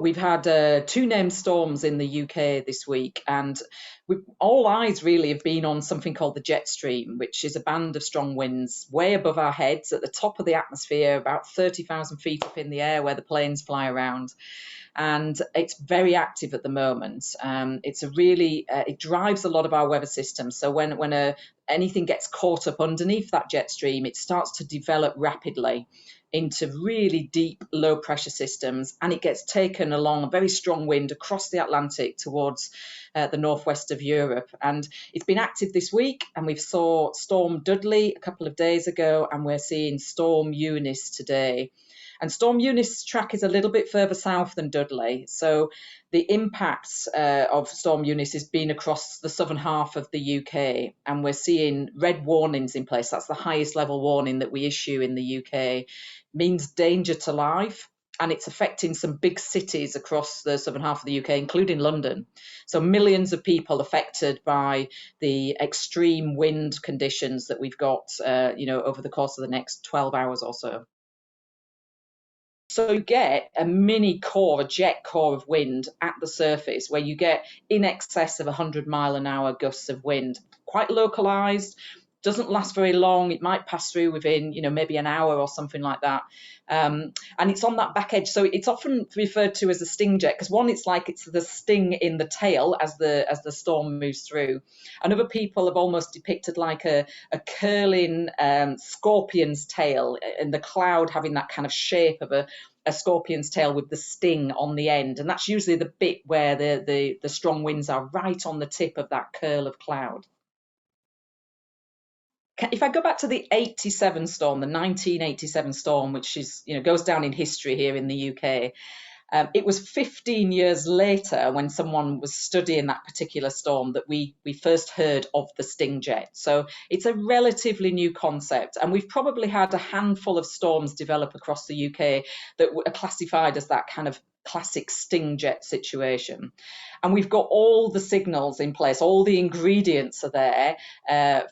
We've had two named storms in the UK this week, and all eyes really have been on something called the jet stream, which is a band of strong winds way above our heads at the top of the atmosphere, about 30,000 feet up in the air where the planes fly around. And it's very active at the moment. It drives a lot of our weather systems. So when anything gets caught up underneath that jet stream, it starts to develop rapidly into really deep low pressure systems, and it gets taken along a very strong wind across the Atlantic towards the northwest of Europe. And it's been active this week, and we've saw Storm Dudley a couple of days ago, and we're seeing Storm Eunice today. And Storm Eunice's track is a little bit further south than Dudley. So the impacts of Storm Eunice has been across the southern half of the UK. And we're seeing red warnings in place. That's the highest level warning that we issue in the UK. Means danger to life. And it's affecting some big cities across the southern half of the UK, including London. So millions of people affected by the extreme wind conditions that we've got, over the course of the next 12 hours or so. So you get a mini core, a jet core of wind at the surface where you get in excess of 100-mile-an-hour gusts of wind, quite localized, doesn't last very long. It might pass through within, maybe an hour or something like that. And it's on that back edge. So it's often referred to as a sting jet because one, it's like it's the sting in the tail as the storm moves through. And other people have almost depicted like a curling scorpion's tail, and the cloud having that kind of shape of a scorpion's tail with the sting on the end. And that's usually the bit where the strong winds are right on the tip of that curl of cloud. If I go back to the 87 storm, the 1987 storm, which is, goes down in history here in the UK, it was 15 years later when someone was studying that particular storm that we first heard of the sting jet. So it's a relatively new concept, and we've probably had a handful of storms develop across the UK that are classified as that kind of classic sting jet situation. And we've got all the signals in place, all the ingredients are there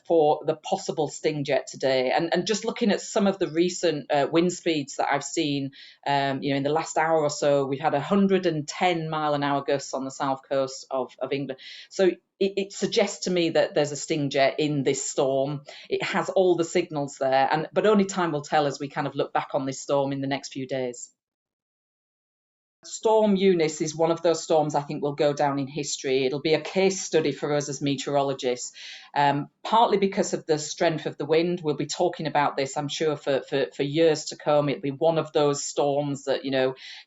for the possible sting jet today. And just looking at some of the recent wind speeds that I've seen, in the last hour or so, we've had 110-mile-an-hour gusts on the south coast of England. So it suggests to me that there's a sting jet in this storm. It has all the signals there, but only time will tell as we kind of look back on this storm in the next few days. Storm Eunice is one of those storms I think will go down in history. It'll be a case study for us as meteorologists, partly because of the strength of the wind. We'll be talking about this, I'm sure, for years to come. It'll be one of those storms that,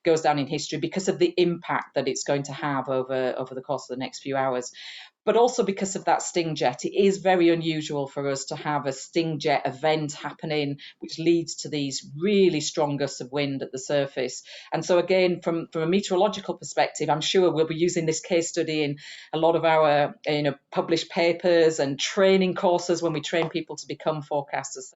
goes down in history because of the impact that it's going to have over the course of the next few hours. But also because of that sting jet. It is very unusual for us to have a sting jet event happening, which leads to these really strong gusts of wind at the surface. And so again, from a meteorological perspective, I'm sure we'll be using this case study in a lot of our published papers and training courses when we train people to become forecasters.